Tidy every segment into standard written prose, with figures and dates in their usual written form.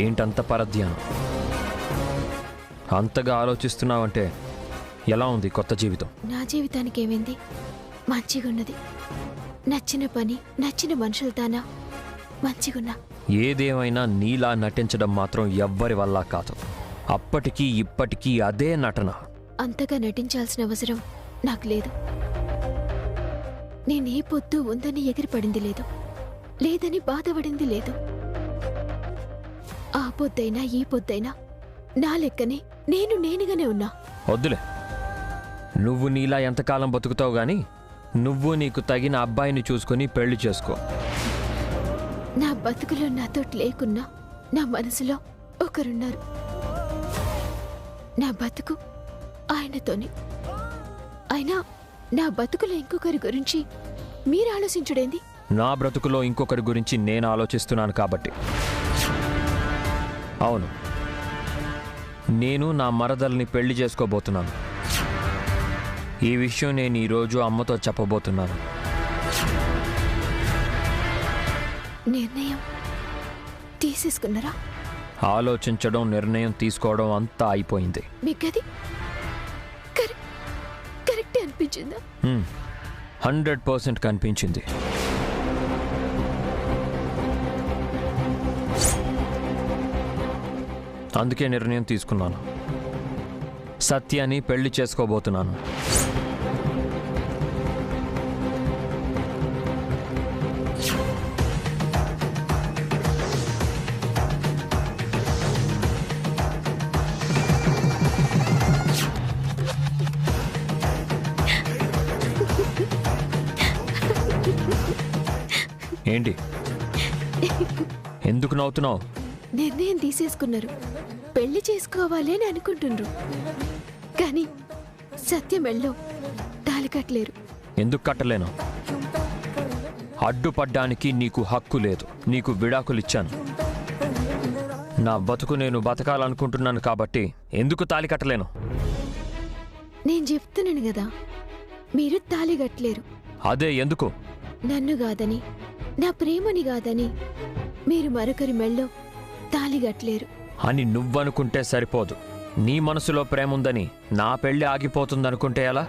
ఏంటంత పరధ్యానం? అంతగా ఆలోచిస్తున్నావంటే ఎలా ఉంది కొత్త జీవితం? నా జీవితానికి ఏమైంది? మంచిగున్నది. నచ్చిన పని, నచ్చిన మనుషులతానా మంచిగున్నా. ఏదేమైనా నీలా నటించడం మాత్రం ఎవ్వరి వల్ల కాదు. అప్పటికీ ఇప్పటికీ అదే నటన. అంతగా నటించాల్సిన అవసరం నాకు లేదు. నేనే పొద్దు ఉందని ఎగిరిపడింది లేదు, లేదని బాధపడింది లేదు. ఆ పొద్దైనా ఈ పొద్దైనా నా లెక్కనే నేనుగానే ఉన్నా. వద్దులే, నువ్వు నీలా ఎంతకాలం బతుకుతావు గాని నువ్వు నీకు తగిన అబ్బాయిని చూసుకుని పెళ్లి చేసుకో. నా బతుకులో నాతో లేకున్నా నా మనసులో ఒకరున్నారు. నా బతుకు ఆయనతోనే. అయినా నా బతుకులో ఇంకొకరి గురించి మీరు ఆలోచించడేంది? నా బ్రతుకులో ఇంకొకరి గురించి నేను ఆలోచిస్తున్నాను కాబట్టి. అవును, నేను నా మరదల్ని పెళ్లి చేసుకోబోతున్నాను. ఈ విషయం నేను ఈరోజు అమ్మతో చెప్పబోతున్నాను. నిర్ణయం తీసేసుకున్నారా? ఆలోచించడం, నిర్ణయం తీసుకోవడం అంతా అయిపోయింది. మీకది కరెక్టే అనిపించిందా? 100% కనిపించింది. అందుకే నిర్ణయం తీసుకున్నాను. సత్యాన్ని పెళ్లి చేసుకోబోతున్నాను. ఏంటి, ఎందుకు నవ్వుతున్నావు? నిర్ణయం తీసేసుకున్నారు, పెళ్లి చేసుకోవాలి అని అనుకుంటున్నారు. కానీ సత్యమెళ్ళో తాళి కట్టలేరు. ఎందుకు కట్టలేను? అడ్డుపడ్డానికి నీకు హక్కు లేదు. నీకు విడాకులిచ్చాను. నా బతుకు నేను బతకాలనుకుంటున్నాను కాబట్టి ఎందుకు తాళి కట్టలేను? నేను చెప్తున్నాను కదా, మీరు తాళి కట్టలేరు. అదే ఎందుకు? నన్ను కాదని, నా ప్రేమని కాదని మీరు మరొకరి మెళ్ళో తాళి కట్టలేరు అని నువ్వనుకుంటే సరిపోదు. నీ మనసులో ప్రేముందని నా పెళ్లి ఆగిపోతుందనుకుంటే ఎలా?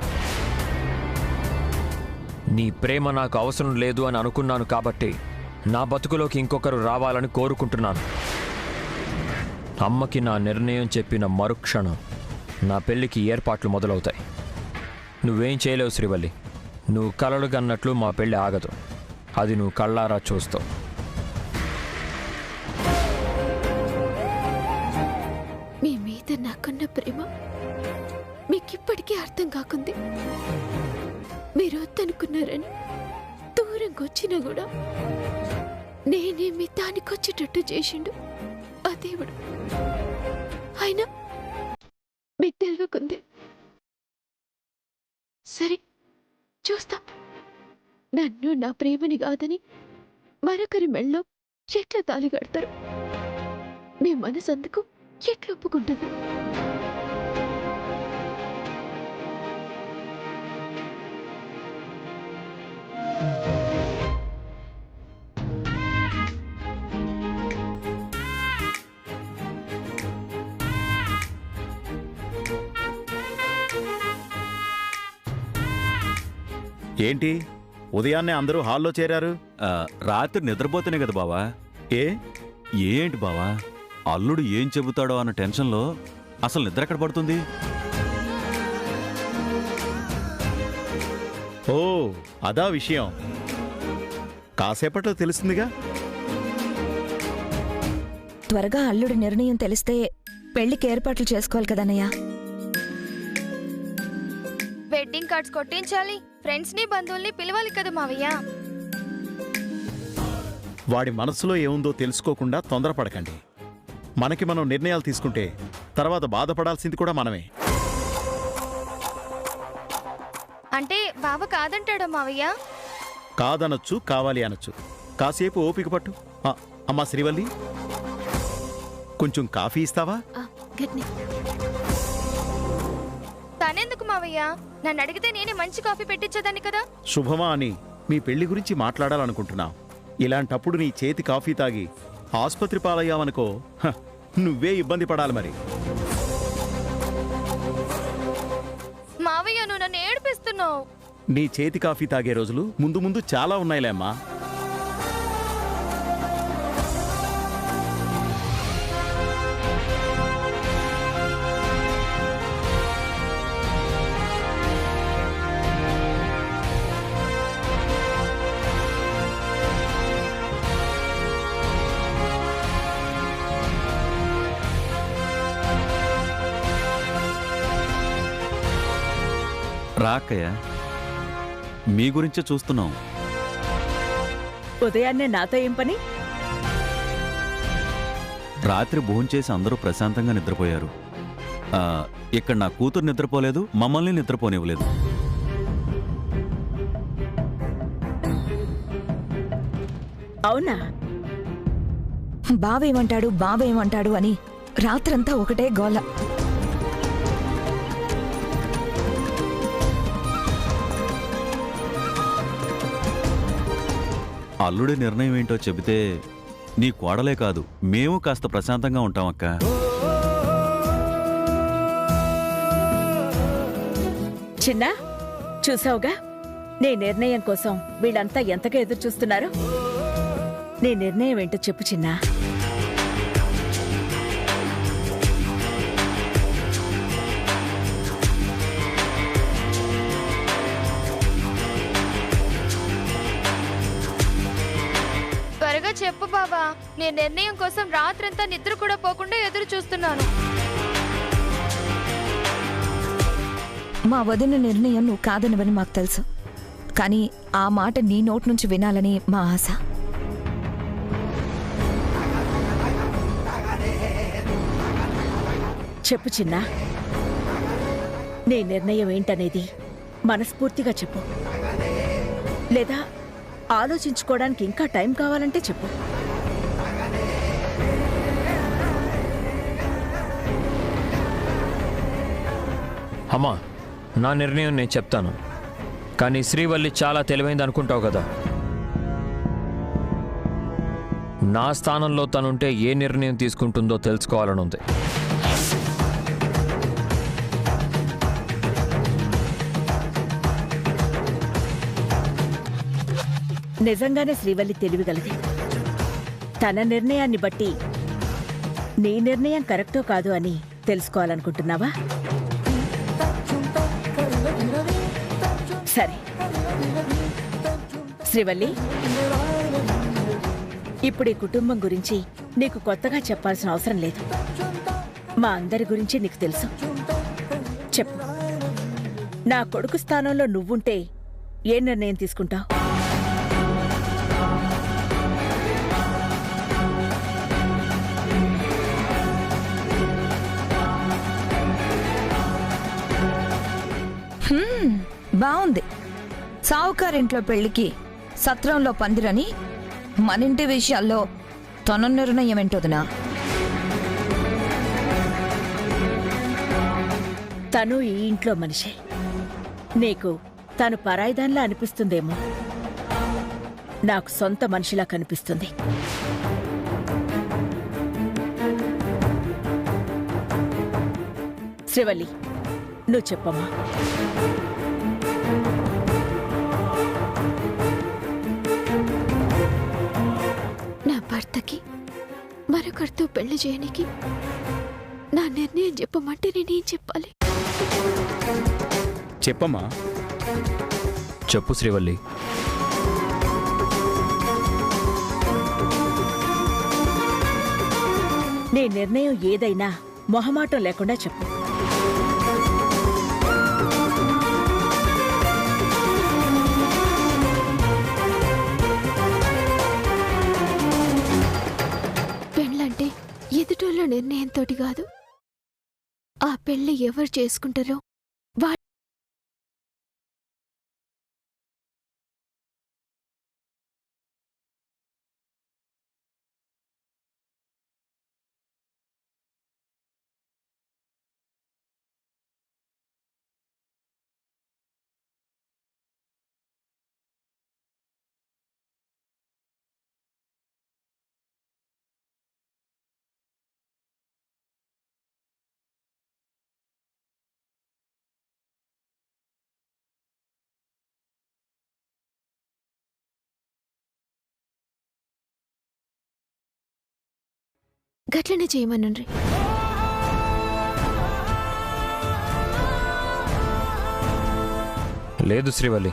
నీ ప్రేమ నాకు అవసరం లేదు అని అనుకున్నాను కాబట్టి నా బతుకులోకి ఇంకొకరు రావాలని కోరుకుంటున్నాను. అమ్మకి నా నిర్ణయం చెప్పిన మరుక్షణం నా పెళ్లికి ఏర్పాట్లు మొదలవుతాయి. నువ్వేం చేయలేవు శ్రీవల్లి. నువ్వు కలలు కన్నట్లు మా పెళ్లి ఆగదు. అది నువ్వు కళ్ళారా చూస్తావు. మీ మీద నాకున్న ప్రేమ మీకిప్పటికీ అర్థం కాకుంది. మీరు వద్దనుకున్నారని దూరంగా వచ్చినా కూడా నేనే మీ దానికొచ్చేటట్టు చేసిండు ఆ దేవుడు. అయినా మీకు తెలియకుంది. సరే, చూస్తా. నన్ను, నా ప్రేమని కాదని మరొకరి మెళ్ళో ఎట్లా తాళి కడతారు? మీ మనసు అందుకు ఎట్లా ఒప్పుకుంటుంది? ఏంటి ఉదయాన్నే అందరూ హాల్లో చేరారు? రాత్రి నిద్రపోతేనే కదా బావా. ఏంటి బావా, అల్లుడు ఏం చెబుతాడో అన్న టెన్షన్లో అసలు నిద్ర ఎక్కడ పడుతుంది? ఓ, అదా విషయం. కాసేపట్లో తెలుస్తుందిగా. త్వరగా అల్లుడి నిర్ణయం తెలిస్తే పెళ్లికి ఏర్పాట్లు చేసుకోవాలి కదన్నయ్యా. వెడ్డింగ్ కార్డ్స్ కొట్టించాలి, ఫ్రెండ్స్ ని బంధువుల్ని పిలవాలి కదా మావయ్య. వాడి మనసులో ఏముందో తెలుసుకోకుండా తొందరపడకండి. మనకి మనం నిర్ణయాలు తీసుకుంటే తర్వాత బాధపడాల్సింది కూడా మనమే. అంటే బావ కాదంటాడా మావయ్య? కాదనొచ్చు, కావాలి అనొచ్చు. కాసేపు ఓపిక పట్టు, అమ్మా శ్రీవల్లి, కొంచెం కాఫీ ఇస్తావా? గట్ని తనెందుకు మావయ్య? నన్ను అడిగితే నేనే మంచి కాఫీ పెట్టించేదాన్ని కదా. శుభమా అని మీ పెళ్లి గురించి మాట్లాడాలనుకుంటున్నా. ఇలాంటప్పుడు నీ చేతి కాఫీ తాగి ఆసుపత్రి పాలయ్యావనుకో, నువ్వే ఇబ్బంది పడాలి మరి. మావయ్య నువ్వు నన్ను ఏడిపిస్తున్నావు. నీ చేతి కాఫీ తాగే రోజులు ముందు ముందు చాలా ఉన్నాయిలే అమ్మా. రాక్కయ్య, మీ గురించే చూస్తున్నాం. ఉదయాన్నే నాతో ఏం పని? రాత్రి భోంచేసి అందరూ ప్రశాంతంగా నిద్రపోయారు. ఇక్కడ నా కూతురు నిద్రపోలేదు, మమ్మల్ని నిద్రపోనివ్వలేదు. అవునా? బావేమంటాడు అని రాత్రంతా ఒకటే గోల. అల్లుడి నిర్ణయం ఏంటో చెబితే నీ కోడలే కాదు, మేము కాస్త ప్రశాంతంగా ఉంటామక్క. చిన్నా, చూసావుగా నీ నిర్ణయం కోసం వీళ్ళంతా ఎంతగా ఎదురు చూస్తున్నారు. నీ నిర్ణయం ఏంటో చెప్పు చిన్నా. త్వరగా చెప్పు బాబా. నీ నిర్ణయం కోసం రాత్రంతా నిద్ర కూడా పోకుండా ఎదురు చూస్తున్నాను. మా వదిన నిర్ణయం నువ్వు కాదనివని మాకు తెలుసు, కానీ ఆ మాట నీ నోటి నుంచి వినాలని మా ఆశ. చెప్పు చిన్నా, నీ నిర్ణయం ఏంటనేది మనస్ఫూర్తిగా చెప్పు. లేదా ఆలోచించుకోవడానికి ఇంకా టైం కావాలంటే చెప్పు. అమ్మా, నా నిర్ణయం నేను చెప్తాను, కానీ శ్రీవల్లి చాలా తెలివైంది అనుకుంటావు కదా. నా స్థానంలో తనుంటే ఏ నిర్ణయం తీసుకుంటుందో తెలుసుకోవాలని ఉంది. నిజంగానే శ్రీవల్లి తెలివిగలది. తన నిర్ణయాన్ని బట్టి నీ నిర్ణయం కరెక్టో కాదు అని తెలుసుకోవాలనుకుంటున్నావా? సరే శ్రీవల్లి, ఇప్పుడు ఈ కుటుంబం గురించి నీకు కొత్తగా చెప్పాల్సిన అవసరం లేదు. మా అందరి గురించి నీకు తెలుసు. చెప్పు, నా కొడుకు స్థానంలో నువ్వుంటే ఏ నిర్ణయం తీసుకుంటావు? బావుంది. సావుకారింట్లో పెళ్లికి సత్రంలో పందిరని మనింటి విషయాల్లో తన నిర్ణయం ఏంటోదినా? తను ఈ ఇంట్లో మనిషే. నీకు తను పరాయిదాన్లా అనిపిస్తుందేమో, నాకు సొంత మనిషిలా కనిపిస్తుంది. శ్రీవల్లి, నువ్వు చెప్పమ్మా. నా భర్తకి మరొకరితో పెళ్లి చేయడానికి నా నిర్ణయం చెప్పమంటే నేనేం చెప్పాలి? చెప్పమ్మా. చెప్పు శ్రీవల్లి. నీ నిర్ణయం ఏదైనా మొహమాటం లేకుండా చెప్పు. పెళ్ళంటే ఎదుటోళ్ళ నిర్ణయంతోటి కాదు, ఆ పెళ్లి ఎవరు చేసుకుంటారో గట్లనే చేయమనండ్రి. లేదు శ్రీవల్లి,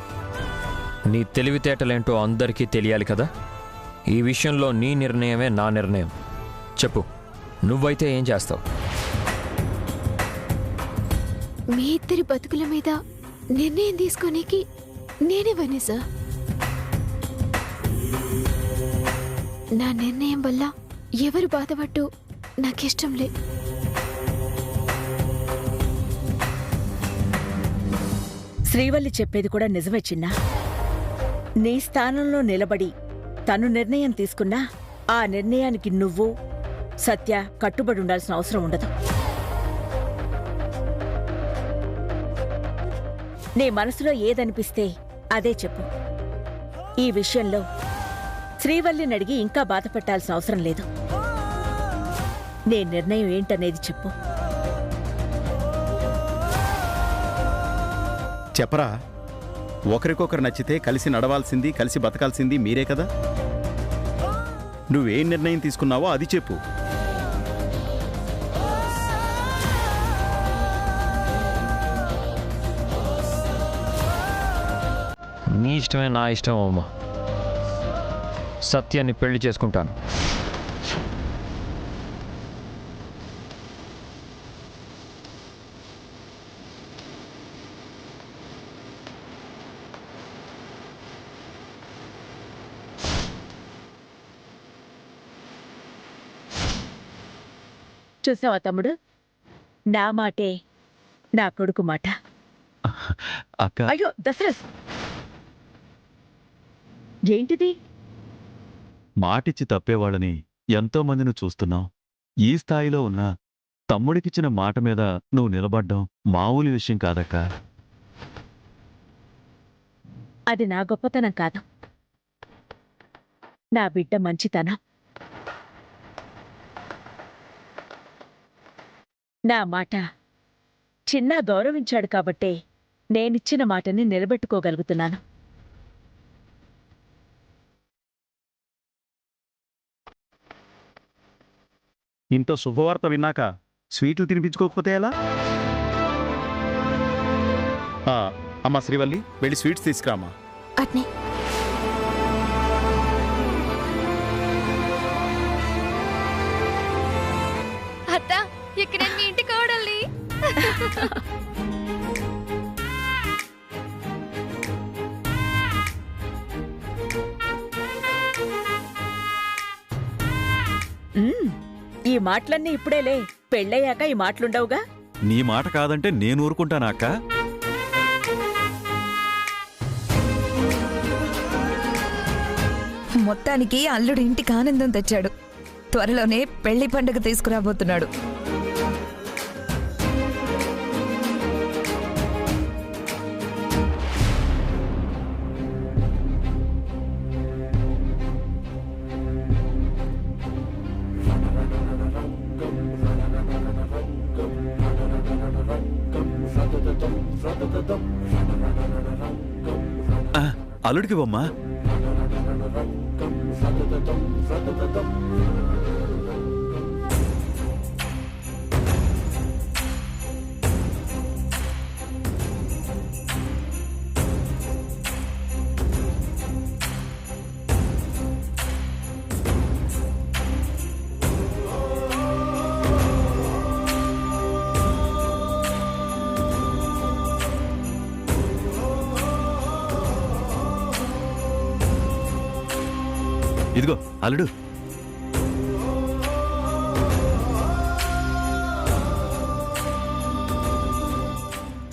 నీ తెలివితేటలేంటో అందరికీ తెలియాలి కదా. ఈ విషయంలో నీ నిర్ణయమే నా నిర్ణయం. చెప్పు, నువ్వైతే ఏం చేస్తావు? మీ ఇద్దరి బతుకుల మీద నిర్ణయం తీసుకోనీకి నేనేవని సార్. నా నిర్ణయం వల్ల ఎవరు బాధపడ్డు నాకిష్టం లే. శ్రీవల్లి చెప్పేది కూడా నిజమే చిన్నా. నీ స్థానంలో నిలబడి తను నిర్ణయం తీసుకున్నా ఆ నిర్ణయానికి నువ్వు సత్య కట్టుబడి ఉండాల్సిన అవసరం ఉండదు. నీ మనసులో ఏదనిపిస్తే అదే చెప్పు. ఈ విషయంలో శ్రీవల్లిని అడిగి ఇంకా బాధ పెట్టాల్సిన అవసరం లేదు. నీ నిర్ణయం ఏంటనేది చెప్పు. చెప్పరా. ఒకరికొకరు నచ్చితే కలిసి నడవాల్సింది, కలిసి బతకాల్సింది మీరే కదా. నువ్వేం నిర్ణయం తీసుకున్నావో అది చెప్పు. నీ ఇష్టమే నా ఇష్టం అమ్మా. సత్యాన్ని పెళ్లి చేసుకుంటాను. చూసావా తమ్ముడు, నా మాటే నా కొడుకు మాట. అక్క, అయ్యో దశరథ్, ఏంటిది? మాటిచ్చి తప్పేవాళ్ళని ఎంతో మందిని చూస్తున్నావు. ఈ స్థాయిలో ఉన్న తమ్ముడికిచ్చిన మాట మీద నువ్వు నిలబడ్డం మామూలు విషయం కాదక్క. అది నా గొప్పతనం కాదు, నా బిడ్డ మంచితనం. నా మాట చిన్న గౌరవించాడు కాబట్టే నేనిచ్చిన మాటని నిలబెట్టుకోగలుగుతున్నాను. ఇంత శుభవార్త విన్నాక స్వీట్లు తినిపించుకోకపోతే ఎలా? అమ్మా శ్రీవల్లి, వెళ్ళి స్వీట్స్ తీసుకురామా. అట్నే. అత్త, ఇక్కడ నేను మీ ఇంటి కోడల్ని. ఈ మాటలన్నీ ఇప్పుడేలే, పెళ్ళయ్యాక ఈ మాటలుండవుగా. నీ మాట కాదంటే నేను ఊరుకుంటానా అక్క? మొత్తానికి అల్లుడు ఇంటికి ఆనందం తెచ్చాడు. త్వరలోనే పెళ్లి పండుగ తీసుకురాబోతున్నాడు. అల్లుడికి బొమ్మా. ఇదిగో అల్లుడు.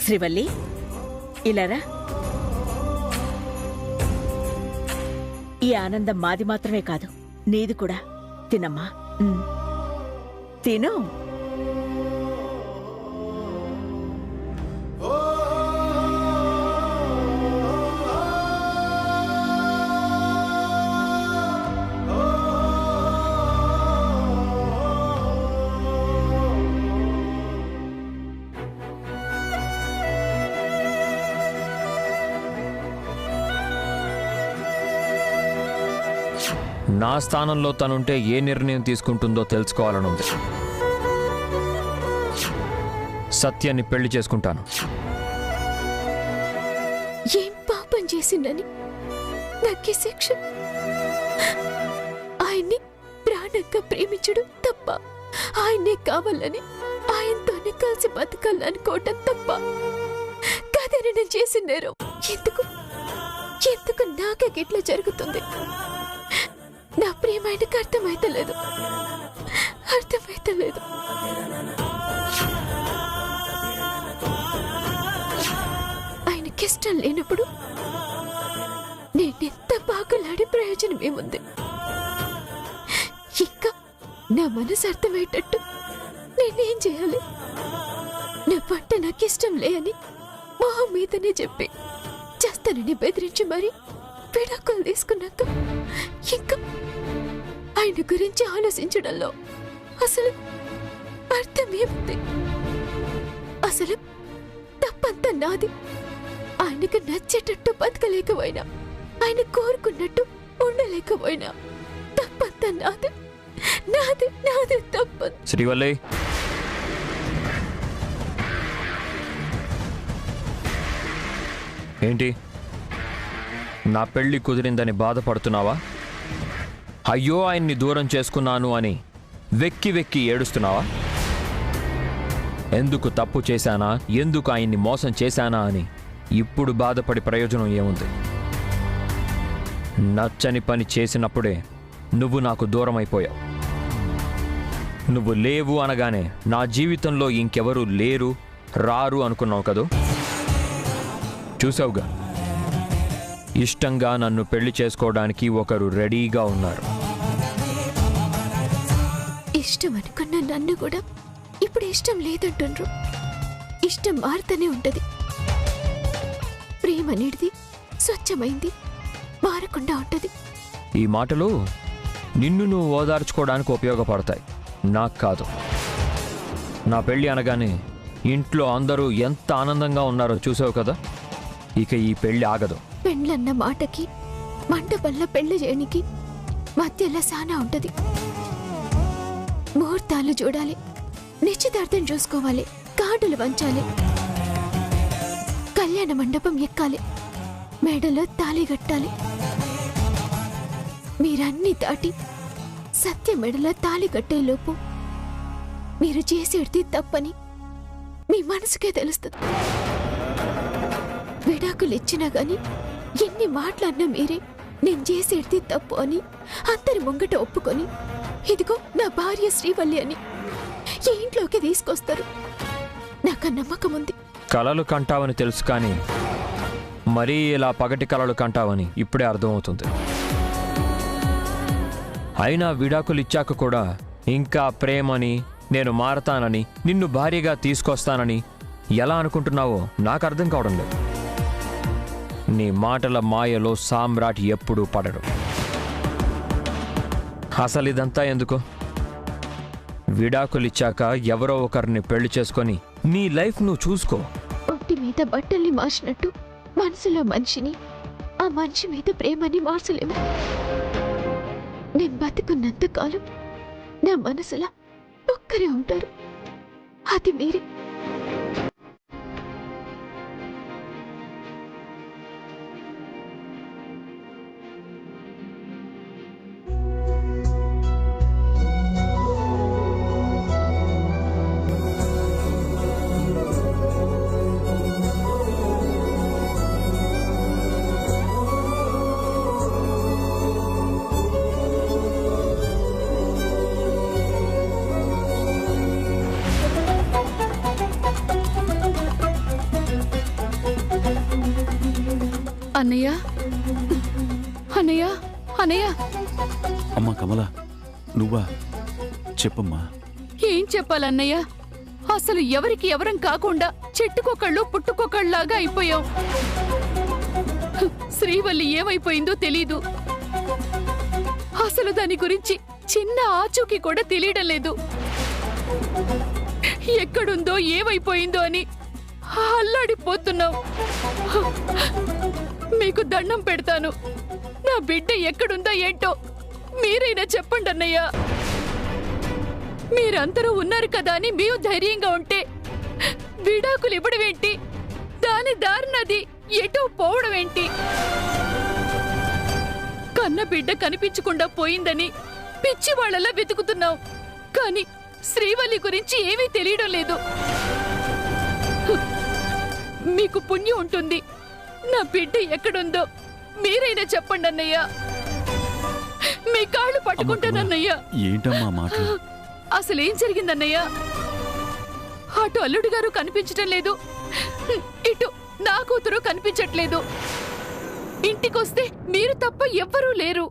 శ్రీవల్లి, ఇలారా. ఈ ఆనందం మాది మాత్రమే కాదు, నీది కూడా. తినమ్మా. తిను. నా స్థానంలో తనుంటే ఏ నిర్ణయం తీసుకుంటుందో తెలుసుకోవాలనుంది. సత్యాన్ని పెళ్లి చేసుకుంటాను. ఏం పాపం చేసిందని నాకే శిక్ష? ఆయన్ని ప్రాణంగా ప్రేమించడం తప్ప, ఆయన్నే కావాలని ఆయనతోనే కలిసి బతకాలనుకోవటం తప్ప కాదని నేను చేసిన నేరం. ఎందుకు ఎందుకు నాకే గిట్లా జరుగుతుంది? నా ప్రేమ ఆయనకు అర్థమైతలేదు. ఆయనకిష్టం లేనప్పుడు నేనెంత బాగులాడి ప్రయోజనం ఏముంది? ఇంకా నా మనసు అర్థమయ్యేటట్టు నేనేం చేయాలి? నా పట్ట నాకిష్టం లే అని మొహం మీదనే చెప్పి చేస్తానని బెదిరించి మరి విడాకులు తీసుకున్నాక ఇంకా ఆయన గురించి ఆలోచించడంలో అసలు అర్థమేముంది? అసలు తప్పంతా నాది. ఆయనకు నచ్చేటట్టు బతకలేకపోయినా, ఆయన కోరుకున్నట్టు ఉండలేకపోయినా తప్పంతా నాది. నాది నాది తప్ప. శ్రీవల్లి, ఏంటి నా పెళ్లి కుదిరిందని బాధపడుతున్నావా? అయ్యో ఆయన్ని దూరం చేసుకున్నాను అని వెక్కి వెక్కి ఏడుస్తున్నావా? ఎందుకు తప్పు చేశానా, ఎందుకు ఆయన్ని మోసం చేశానా అని ఇప్పుడు బాధపడి ప్రయోజనం ఏముంది? నచ్చని పని చేసినప్పుడే నువ్వు నాకు దూరం అయిపోయావు. నువ్వు లేవు అనగానే నా జీవితంలో ఇంకెవరూ లేరు, రారు అనుకున్నావు కదూ. చూసావుగా, ఇష్టంగా నన్ను పెళ్లి చేసుకోవడానికి ఒకరు రెడీగా ఉన్నారు. ఇష్టం అనుకున్న నన్ను కూడా ఇప్పుడు ఇష్టం లేదంటుండ్రు. ఇష్టం మారుతూనే ఉంటది. ప్రేమ అనేది స్వచ్ఛమైంది, మారకుండా ఉంటది. ఈ మాటలు నిన్ను నువ్వు ఓదార్చుకోవడానికి ఉపయోగపడతాయి, నాకు కాదు. నా పెళ్ళి అనగానే ఇంట్లో అందరూ ఎంత ఆనందంగా ఉన్నారో చూసావు కదా. ఇక ఈ పెళ్లి ఆగదు. పెండ్లన్న మాటకి మంటపంలో పెళ్లి చేయనికి మధ్యలో సానా ఉంటది. ముహూర్తాలు చూడాలి, నిశ్చితార్థం చూసుకోవాలి, కార్డులు వంచాలి, కళ్యాణ మండపం ఎక్కాలి, మేడలో తాళి కట్టాలి. మీరన్నీ దాటి సత్య మెడలో తాళి కట్టేలోపు మీరు చేసేది తప్పని మీ మనసుకే తెలుస్తుంది. విడాకులు ఇచ్చినా గాని ఎన్ని మాట్లాడినా మీరే నేను చేసేది తప్పు అని అందరి ముంగట ఒప్పుకొని, ఇదిగో నా భార్య శ్రీవల్లి అని ఈ ఇంట్లోకి తీసుకొస్తారు. నాకు నమ్మకం ఉంది. కలలు కంటావని తెలుసు, కానీ మరీ ఇలా పగటి కలలు కంటావని ఇప్పుడే అర్థమవుతుంది. అయినా విడాకులు ఇచ్చాక కూడా ఇంకా ప్రేమని, నేను మారతానని, నిన్ను భార్యగా తీసుకొస్తానని ఎలా అనుకుంటున్నావో నాకు అర్థం కావడం లేదు. నీ మాటల మాయలో సామ్రాట్ ఎప్పుడూ పడడు. అసలు ఇదంతా ఎందుకు? విడాకులిచ్చాక ఎవరో ఒకరిని పెళ్లి చేసుకొని నీ లైఫ్ నువ్వు చూసుకో. ఒంటి మీద బట్టల్ని మార్చినట్టు మనసులో మనిషిని, ఆ మనిషి మీద ప్రేమని మార్చలేము. నేను బతుకున్నంత కాలం నా మనసులా ఒక్కరే ఉంటారు, అది మీరే. అన్నయ్య, అన్నయ్య, అన్నయ్య. అమ్మా కమల, నువ్వా? చెప్పమ్మా. ఏం చెప్పాలన్నయ్య? అసలు ఎవరికి ఎవరం కాకుండా చెట్టుకొకళ్ళు పుట్టుకొకళ్ళలాగా అయిపోయాం. శ్రీవల్లి ఏమైపోయిందో తెలీదు. అసలు దాని గురించి చిన్న ఆచూకీ కూడా తెలియడం లేదు. ఎక్కడుందో ఏమైపోయిందో అని అల్లాడిపోతున్నాం. మీకు దండం పెడతాను, నా బిడ్డ ఎక్కడుందో ఏంటో మీరైనా చెప్పండి అన్నయ్య. మీరందరూ ఉన్నారు కదా అని మేము ధైర్యంగా ఉంటే విడాకులు ఇవ్వడం ఏంటి? దాని దారినది ఎటో పోవడం ఏంటి? కన్న బిడ్డ కనిపించకుండా పోయిందని పిచ్చి వాళ్ళలా వెతుకుతున్నాం, కానీ శ్రీవల్లి గురించి ఏమీ తెలియడం లేదు. మీకు పుణ్యం ఉంటుంది, నా బిడ్డ ఎక్కడుందో మీరైనా చెప్పండి అన్నయ్య. మీ కాళ్ళు పట్టుకుంటానన్నయ్య. ఏంటమ్మా మాట? అసలేం జరిగిందన్నయ్య? అటు అల్లుడు గారు కనిపించటం లేదు, ఇటు నా కూతురు కనిపించట్లేదు. ఇంటికొస్తే మీరు తప్ప ఎవ్వరూ లేరు.